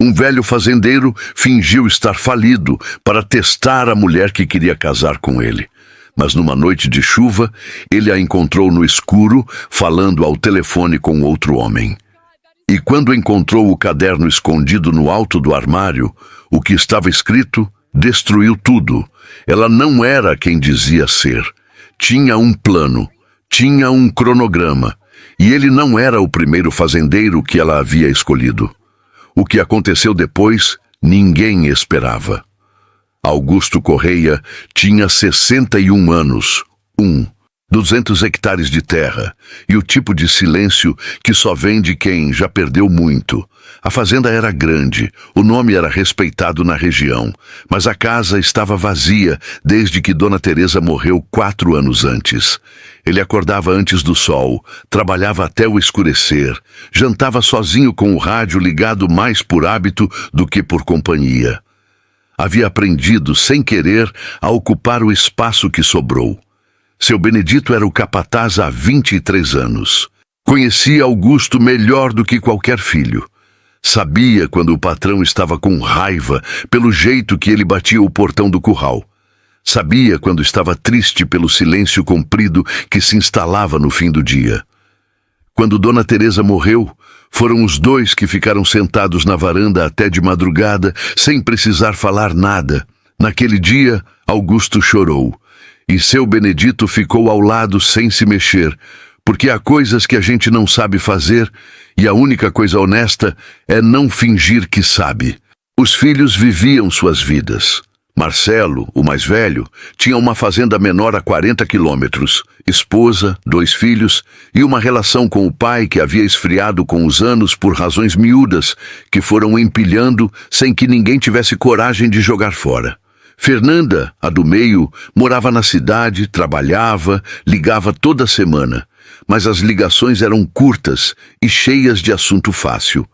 Um velho fazendeiro fingiu estar falido para testar a mulher que queria casar com ele. Mas numa noite de chuva, ele a encontrou no escuro, falando ao telefone com outro homem. E quando encontrou o caderno escondido no alto do armário, o que estava escrito destruiu tudo. Ela não era quem dizia ser. Tinha um plano, tinha um cronograma, e ele não era o primeiro fazendeiro que ela havia escolhido. O que aconteceu depois, ninguém esperava. Augusto Correia tinha 61 anos, 200 hectares de terra e o tipo de silêncio que só vem de quem já perdeu muito. A fazenda era grande, o nome era respeitado na região, mas a casa estava vazia desde que Dona Teresa morreu 4 anos antes. Ele acordava antes do sol, trabalhava até o escurecer, jantava sozinho com o rádio ligado mais por hábito do que por companhia. Havia aprendido, sem querer, a ocupar o espaço que sobrou. Seu Benedito era o capataz há 23 anos. Conhecia Augusto melhor do que qualquer filho. Sabia quando o patrão estava com raiva pelo jeito que ele batia o portão do curral. Sabia quando estava triste pelo silêncio comprido que se instalava no fim do dia. Quando Dona Teresa morreu, foram os dois que ficaram sentados na varanda até de madrugada, sem precisar falar nada. Naquele dia, Augusto chorou. E seu Benedito ficou ao lado sem se mexer, porque há coisas que a gente não sabe fazer e a única coisa honesta é não fingir que sabe. Os filhos viviam suas vidas. Marcelo, o mais velho, tinha uma fazenda menor a 40 quilômetros, esposa, 2 filhos e uma relação com o pai que havia esfriado com os anos por razões miúdas que foram empilhando sem que ninguém tivesse coragem de jogar fora. Fernanda, a do meio, morava na cidade, trabalhava, ligava toda semana, mas as ligações eram curtas e cheias de assunto fácil.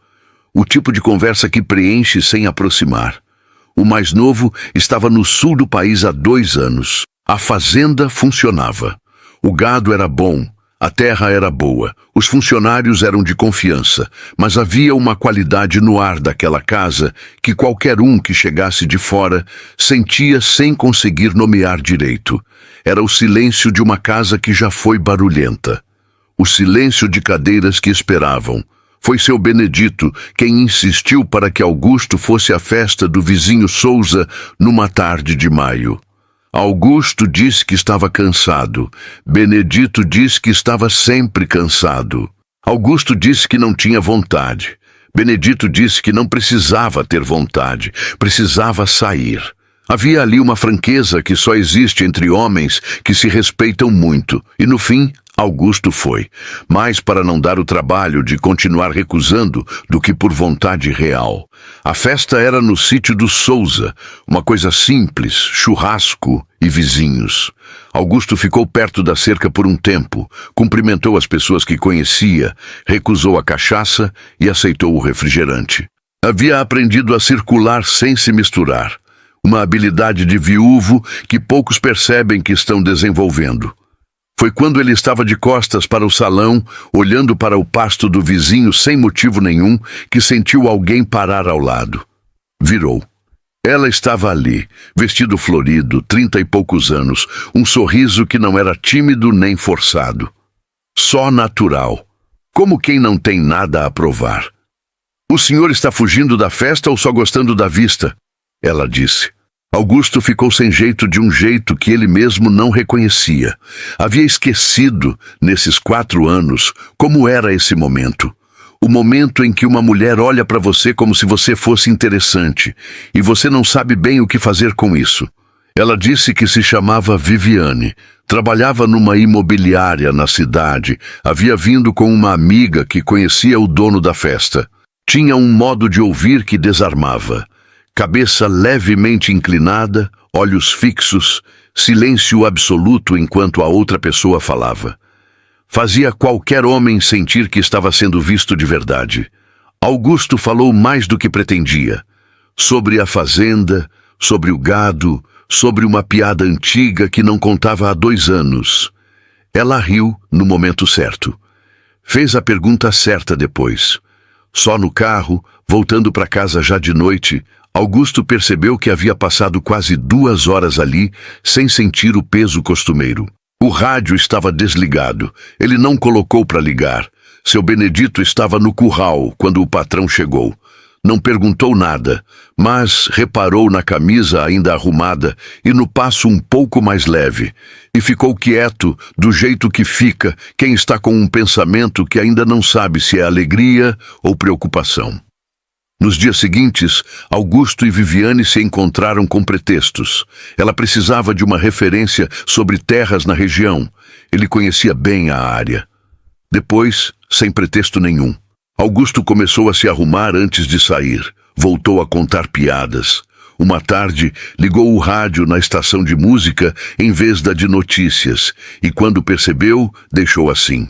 O tipo de conversa que preenche sem aproximar. O mais novo estava no sul do país há 2 anos. A fazenda funcionava. O gado era bom, a terra era boa, os funcionários eram de confiança, mas havia uma qualidade no ar daquela casa que qualquer um que chegasse de fora sentia sem conseguir nomear direito. Era o silêncio de uma casa que já foi barulhenta. O silêncio de cadeiras que esperavam. Foi seu Benedito quem insistiu para que Augusto fosse à festa do vizinho Souza numa tarde de maio. Augusto disse que estava cansado. Benedito disse que estava sempre cansado. Augusto disse que não tinha vontade. Benedito disse que não precisava ter vontade, precisava sair. Havia ali uma franqueza que só existe entre homens que se respeitam muito, e no fim, Augusto foi, mais para não dar o trabalho de continuar recusando do que por vontade real. A festa era no sítio do Souza, uma coisa simples, churrasco e vizinhos. Augusto ficou perto da cerca por um tempo, cumprimentou as pessoas que conhecia, recusou a cachaça e aceitou o refrigerante. Havia aprendido a circular sem se misturar, uma habilidade de viúvo que poucos percebem que estão desenvolvendo. Foi quando ele estava de costas para o salão, olhando para o pasto do vizinho sem motivo nenhum, que sentiu alguém parar ao lado. Virou. Ela estava ali, vestido florido, 30 e poucos anos, um sorriso que não era tímido nem forçado. Só natural. Como quem não tem nada a provar. "O senhor está fugindo da festa ou só gostando da vista?" Ela disse. Augusto ficou sem jeito de um jeito que ele mesmo não reconhecia. Havia esquecido, nesses 4 anos, como era esse momento. O momento em que uma mulher olha para você como se você fosse interessante, e você não sabe bem o que fazer com isso. Ela disse que se chamava Viviane, trabalhava numa imobiliária na cidade, havia vindo com uma amiga que conhecia o dono da festa. Tinha um modo de ouvir que desarmava. Cabeça levemente inclinada, olhos fixos, silêncio absoluto enquanto a outra pessoa falava. Fazia qualquer homem sentir que estava sendo visto de verdade. Augusto falou mais do que pretendia. Sobre a fazenda, sobre o gado, sobre uma piada antiga que não contava há 2 anos. Ela riu no momento certo. Fez a pergunta certa depois. Só no carro, voltando para casa já de noite, Augusto percebeu que havia passado quase 2 horas ali, sem sentir o peso costumeiro. O rádio estava desligado. Ele não colocou para ligar. Seu Benedito estava no curral quando o patrão chegou. Não perguntou nada, mas reparou na camisa ainda arrumada e no passo um pouco mais leve, e ficou quieto, do jeito que fica quem está com um pensamento que ainda não sabe se é alegria ou preocupação. Nos dias seguintes, Augusto e Viviane se encontraram com pretextos. Ela precisava de uma referência sobre terras na região. Ele conhecia bem a área. Depois, sem pretexto nenhum, Augusto começou a se arrumar antes de sair. Voltou a contar piadas. Uma tarde, ligou o rádio na estação de música em vez da de notícias, e quando percebeu, deixou assim.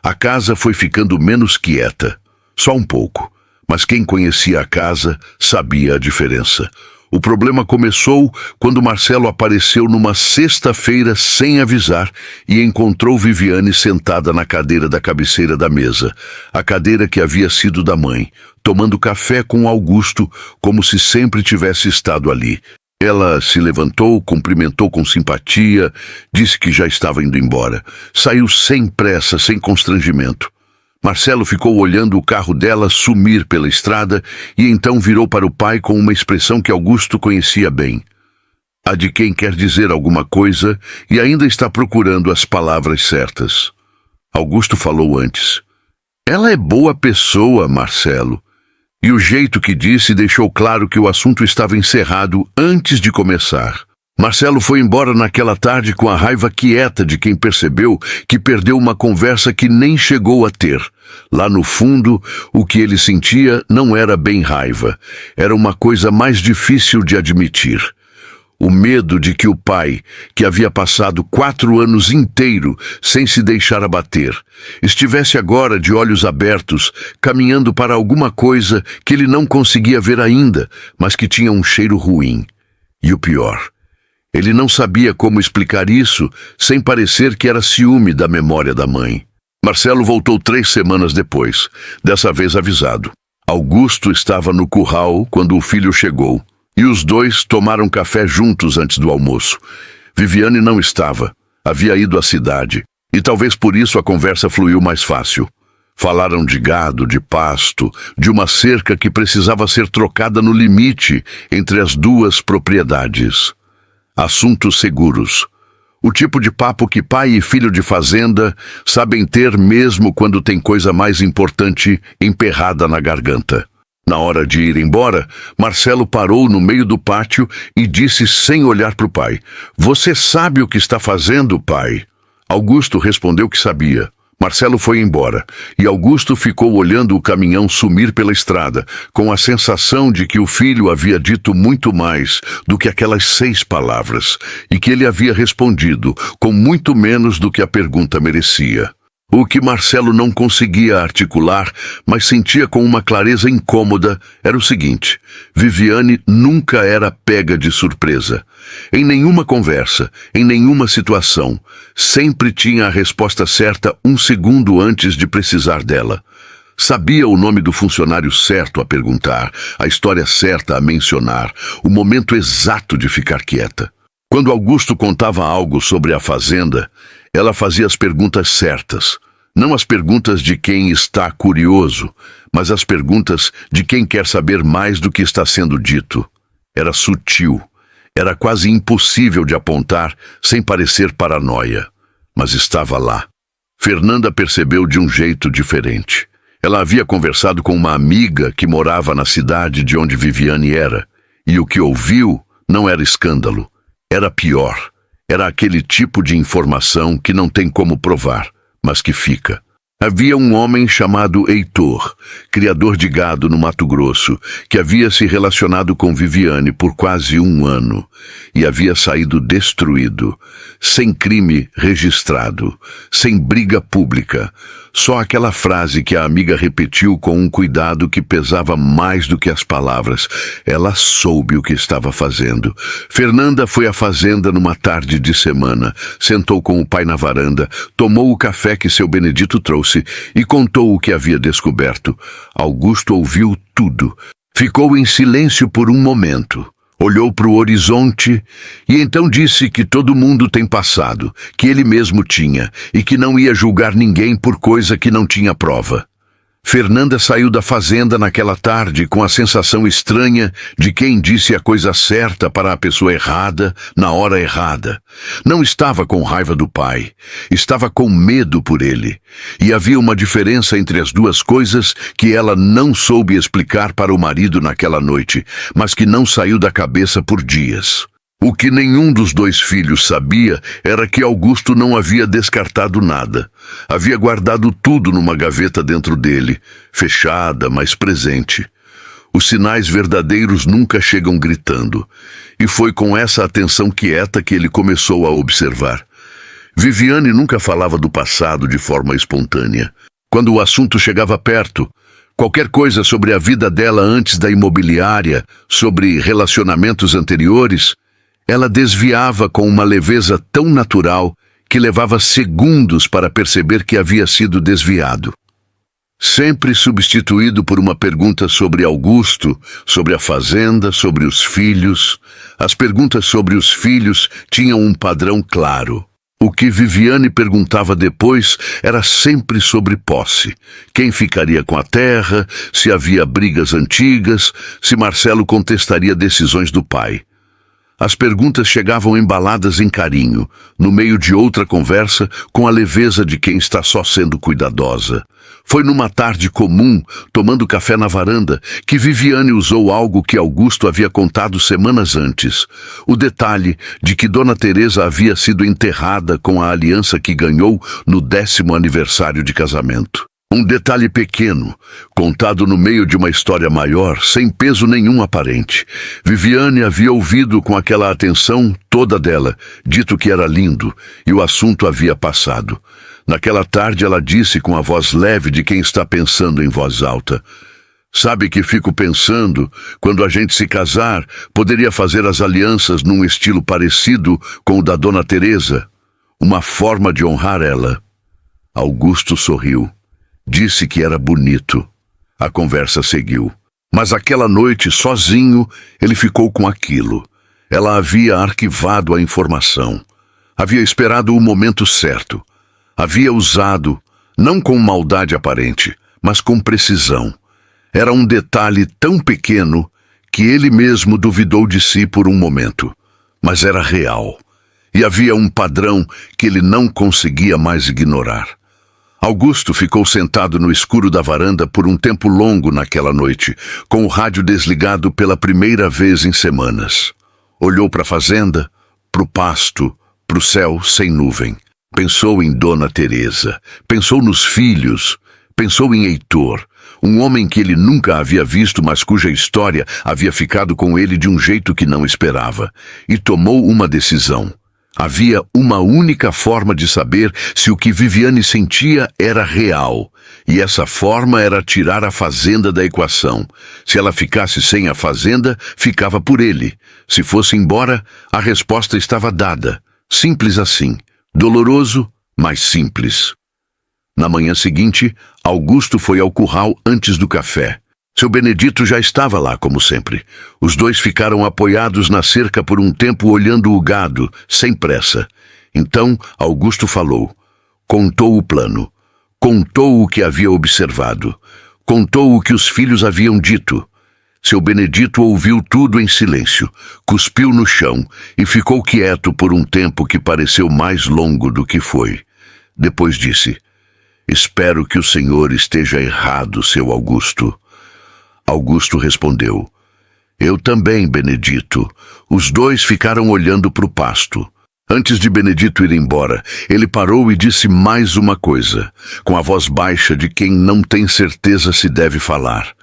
A casa foi ficando menos quieta. Só um pouco. Mas quem conhecia a casa sabia a diferença. O problema começou quando Marcelo apareceu numa sexta-feira sem avisar e encontrou Viviane sentada na cadeira da cabeceira da mesa, a cadeira que havia sido da mãe, tomando café com Augusto como se sempre tivesse estado ali. Ela se levantou, cumprimentou com simpatia, disse que já estava indo embora. Saiu sem pressa, sem constrangimento. Marcelo ficou olhando o carro dela sumir pela estrada e então virou para o pai com uma expressão que Augusto conhecia bem. A de quem quer dizer alguma coisa e ainda está procurando as palavras certas. Augusto falou antes. Ela é boa pessoa, Marcelo. E o jeito que disse deixou claro que o assunto estava encerrado antes de começar. Marcelo foi embora naquela tarde com a raiva quieta de quem percebeu que perdeu uma conversa que nem chegou a ter. Lá no fundo, o que ele sentia não era bem raiva. Era uma coisa mais difícil de admitir. O medo de que o pai, que havia passado 4 anos inteiros sem se deixar abater, estivesse agora de olhos abertos, caminhando para alguma coisa que ele não conseguia ver ainda, mas que tinha um cheiro ruim. E o pior... ele não sabia como explicar isso sem parecer que era ciúme da memória da mãe. Marcelo voltou 3 semanas depois, dessa vez avisado. Augusto estava no curral quando o filho chegou, e os dois tomaram café juntos antes do almoço. Viviane não estava, havia ido à cidade, e talvez por isso a conversa fluiu mais fácil. Falaram de gado, de pasto, de uma cerca que precisava ser trocada no limite entre as 2 propriedades. Assuntos seguros. O tipo de papo que pai e filho de fazenda sabem ter mesmo quando tem coisa mais importante emperrada na garganta. Na hora de ir embora, Marcelo parou no meio do pátio e disse sem olhar para o pai: "Você sabe o que está fazendo, pai?" Augusto respondeu que sabia. Marcelo foi embora, e Augusto ficou olhando o caminhão sumir pela estrada, com a sensação de que o filho havia dito muito mais do que aquelas 6 palavras, e que ele havia respondido com muito menos do que a pergunta merecia. O que Marcelo não conseguia articular, mas sentia com uma clareza incômoda, era o seguinte: Viviane nunca era pega de surpresa. Em nenhuma conversa, em nenhuma situação, sempre tinha a resposta certa 1 segundo antes de precisar dela. Sabia o nome do funcionário certo a perguntar, a história certa a mencionar, o momento exato de ficar quieta. Quando Augusto contava algo sobre a fazenda, ela fazia as perguntas certas. Não as perguntas de quem está curioso, mas as perguntas de quem quer saber mais do que está sendo dito. Era sutil. Era quase impossível de apontar sem parecer paranoia. Mas estava lá. Fernanda percebeu de um jeito diferente. Ela havia conversado com uma amiga que morava na cidade de onde Viviane era, e o que ouviu não era escândalo. Era pior. Era aquele tipo de informação que não tem como provar, mas que fica. Havia um homem chamado Heitor, criador de gado no Mato Grosso, que havia se relacionado com Viviane por quase 1 ano e havia saído destruído, sem crime registrado, sem briga pública, Só aquela frase que a amiga repetiu com um cuidado que pesava mais do que as palavras. Ela soube o que estava fazendo. Fernanda foi à fazenda numa tarde de semana, sentou com o pai na varanda, tomou o café que seu Benedito trouxe e contou o que havia descoberto. Augusto ouviu tudo. Ficou em silêncio por um momento. Olhou para o horizonte e então disse que todo mundo tem passado, que ele mesmo tinha, e que não ia julgar ninguém por coisa que não tinha prova. Fernanda saiu da fazenda naquela tarde com a sensação estranha de quem disse a coisa certa para a pessoa errada, na hora errada. Não estava com raiva do pai, estava com medo por ele. E havia uma diferença entre as duas coisas que ela não soube explicar para o marido naquela noite, mas que não saiu da cabeça por dias. O que nenhum dos dois filhos sabia era que Augusto não havia descartado nada. Havia guardado tudo numa gaveta dentro dele, fechada, mas presente. Os sinais verdadeiros nunca chegam gritando. E foi com essa atenção quieta que ele começou a observar. Viviane nunca falava do passado de forma espontânea. Quando o assunto chegava perto, qualquer coisa sobre a vida dela antes da imobiliária, sobre relacionamentos anteriores, ela desviava com uma leveza tão natural que levava segundos para perceber que havia sido desviado. Sempre substituído por uma pergunta sobre Augusto, sobre a fazenda, sobre os filhos. As perguntas sobre os filhos tinham um padrão claro. O que Viviane perguntava depois era sempre sobre posse. Quem ficaria com a terra, se havia brigas antigas, se Marcelo contestaria decisões do pai. As perguntas chegavam embaladas em carinho, no meio de outra conversa, com a leveza de quem está só sendo cuidadosa. Foi numa tarde comum, tomando café na varanda, que Viviane usou algo que Augusto havia contado semanas antes. O detalhe de que Dona Teresa havia sido enterrada com a aliança que ganhou no 10º aniversário de casamento. Um detalhe pequeno, contado no meio de uma história maior, sem peso nenhum aparente. Viviane havia ouvido com aquela atenção toda dela, dito que era lindo, e o assunto havia passado. Naquela tarde ela disse com a voz leve de quem está pensando em voz alta: "Sabe que fico pensando, quando a gente se casar, poderia fazer as alianças num estilo parecido com o da Dona Teresa, uma forma de honrar ela." Augusto sorriu. Disse que era bonito. A conversa seguiu. Mas aquela noite, sozinho, ele ficou com aquilo. Ela havia arquivado a informação. Havia esperado o momento certo. Havia usado, não com maldade aparente, mas com precisão. Era um detalhe tão pequeno que ele mesmo duvidou de si por um momento. Mas era real. E havia um padrão que ele não conseguia mais ignorar. Augusto ficou sentado no escuro da varanda por um tempo longo naquela noite, com o rádio desligado pela primeira vez em semanas. Olhou para a fazenda, para o pasto, para o céu sem nuvem. Pensou em Dona Teresa, pensou nos filhos, pensou em Heitor, um homem que ele nunca havia visto, mas cuja história havia ficado com ele de um jeito que não esperava, e tomou uma decisão. Havia uma única forma de saber se o que Viviane sentia era real, e essa forma era tirar a fazenda da equação. Se ela ficasse sem a fazenda, ficava por ele. Se fosse embora, a resposta estava dada. Simples assim. Doloroso, mas simples. Na manhã seguinte, Augusto foi ao curral antes do café. Seu Benedito já estava lá, como sempre. Os dois ficaram apoiados na cerca por um tempo olhando o gado, sem pressa. Então, Augusto falou. Contou o plano. Contou o que havia observado. Contou o que os filhos haviam dito. Seu Benedito ouviu tudo em silêncio, cuspiu no chão e ficou quieto por um tempo que pareceu mais longo do que foi. Depois disse: "Espero que o senhor esteja errado, seu Augusto." Augusto respondeu: "Eu também, Benedito." Os dois ficaram olhando para o pasto. Antes de Benedito ir embora, ele parou e disse mais uma coisa, com a voz baixa de quem não tem certeza se deve falar.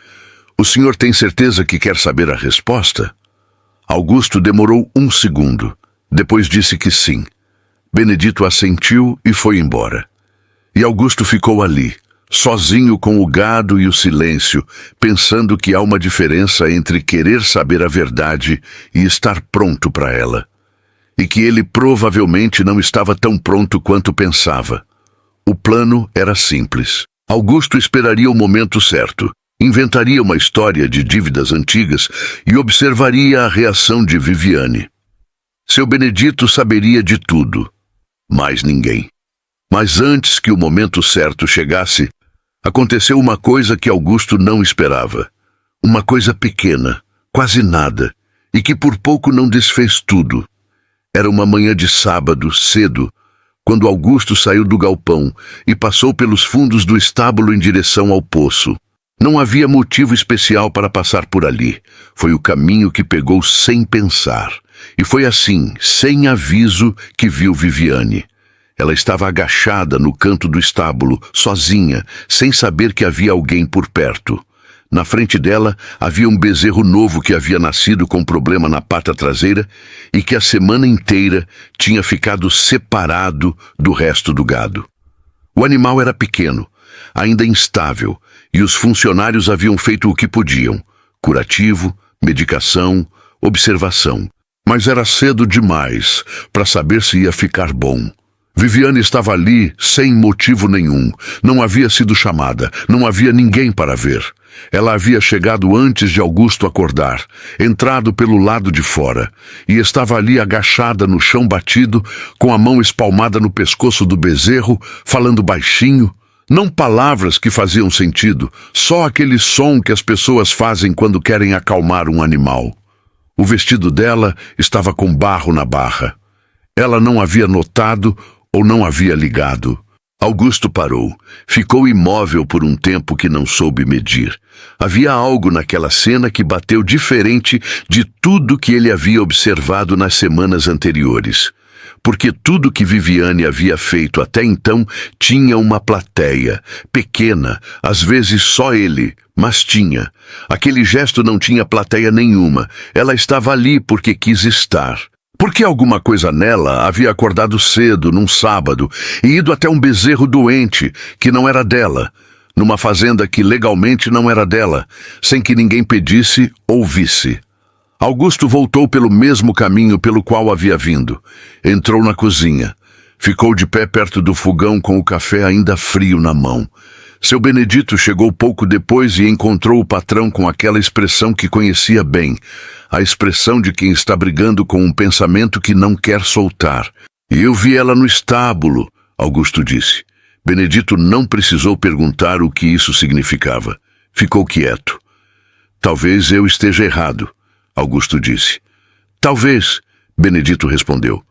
"O senhor tem certeza que quer saber a resposta?" Augusto demorou um segundo. Depois disse que sim. Benedito assentiu e foi embora. E Augusto ficou ali, sozinho com o gado e o silêncio, pensando que há uma diferença entre querer saber a verdade e estar pronto para ela. E que ele provavelmente não estava tão pronto quanto pensava. O plano era simples. Augusto esperaria o momento certo, inventaria uma história de dívidas antigas e observaria a reação de Viviane. Seu Benedito saberia de tudo, mais ninguém. Mas antes que o momento certo chegasse, aconteceu uma coisa que Augusto não esperava. Uma coisa pequena, quase nada, e que por pouco não desfez tudo. Era uma manhã de sábado, cedo, quando Augusto saiu do galpão e passou pelos fundos do estábulo em direção ao poço. Não havia motivo especial para passar por ali. Foi o caminho que pegou sem pensar. E foi assim, sem aviso, que viu Viviane. Ela estava agachada no canto do estábulo, sozinha, sem saber que havia alguém por perto. Na frente dela havia um bezerro novo que havia nascido com problema na pata traseira e que a semana inteira tinha ficado separado do resto do gado. O animal era pequeno, ainda instável, e os funcionários haviam feito o que podiam: curativo, medicação, observação. Mas era cedo demais para saber se ia ficar bom. Viviane estava ali sem motivo nenhum. Não havia sido chamada, não havia ninguém para ver. Ela havia chegado antes de Augusto acordar, entrado pelo lado de fora, e estava ali agachada no chão batido, com a mão espalmada no pescoço do bezerro, falando baixinho. Não palavras que faziam sentido, só aquele som que as pessoas fazem quando querem acalmar um animal. O vestido dela estava com barro na barra. Ela não havia notado ou não havia ligado. Augusto parou. Ficou imóvel por um tempo que não soube medir. Havia algo naquela cena que bateu diferente de tudo que ele havia observado nas semanas anteriores. Porque tudo que Viviane havia feito até então tinha uma plateia, pequena, às vezes só ele, mas tinha. Aquele gesto não tinha plateia nenhuma. Ela estava ali porque quis estar. Porque alguma coisa nela havia acordado cedo, num sábado, e ido até um bezerro doente, que não era dela, numa fazenda que legalmente não era dela, sem que ninguém pedisse ou visse. Augusto voltou pelo mesmo caminho pelo qual havia vindo. Entrou na cozinha. Ficou de pé perto do fogão com o café ainda frio na mão. Seu Benedito chegou pouco depois e encontrou o patrão com aquela expressão que conhecia bem, a expressão de quem está brigando com um pensamento que não quer soltar. "Eu vi ela no estábulo", Augusto disse. Benedito não precisou perguntar o que isso significava. Ficou quieto. "Talvez eu esteja errado", Augusto disse. "Talvez", Benedito respondeu.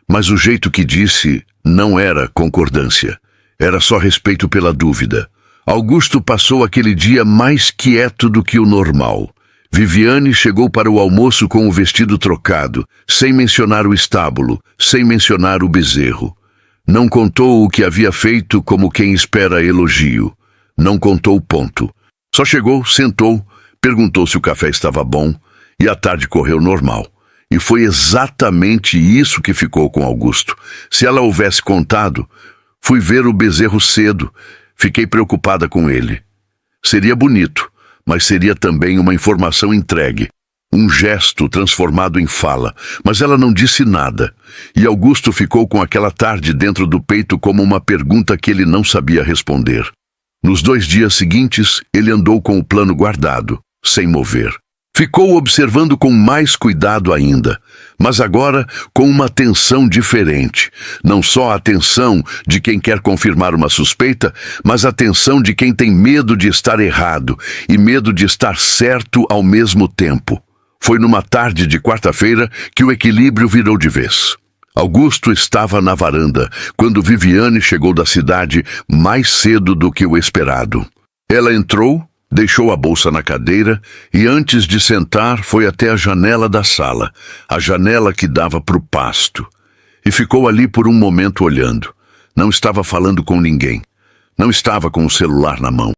Mas o jeito que disse não era concordância. Era só respeito pela dúvida. Augusto passou aquele dia mais quieto do que o normal. Viviane chegou para o almoço com o vestido trocado, sem mencionar o estábulo, sem mencionar o bezerro. Não contou o que havia feito como quem espera elogio. Não contou o ponto. Só chegou, sentou, perguntou se o café estava bom, e a tarde correu normal. E foi exatamente isso que ficou com Augusto. Se ela houvesse contado: "Fui ver o bezerro cedo, fiquei preocupada com ele", seria bonito, mas seria também uma informação entregue, um gesto transformado em fala. Mas ela não disse nada, e Augusto ficou com aquela tarde dentro do peito como uma pergunta que ele não sabia responder. Nos 2 dias seguintes, ele andou com o plano guardado, sem mover. Ficou observando com mais cuidado ainda, mas agora com uma atenção diferente. Não só a atenção de quem quer confirmar uma suspeita, mas a atenção de quem tem medo de estar errado e medo de estar certo ao mesmo tempo. Foi numa tarde de quarta-feira que o equilíbrio virou de vez. Augusto estava na varanda quando Viviane chegou da cidade mais cedo do que o esperado. Ela entrou, deixou a bolsa na cadeira e, antes de sentar, foi até a janela da sala, a janela que dava para o pasto. E ficou ali por um momento olhando. Não estava falando com ninguém. Não estava com o celular na mão.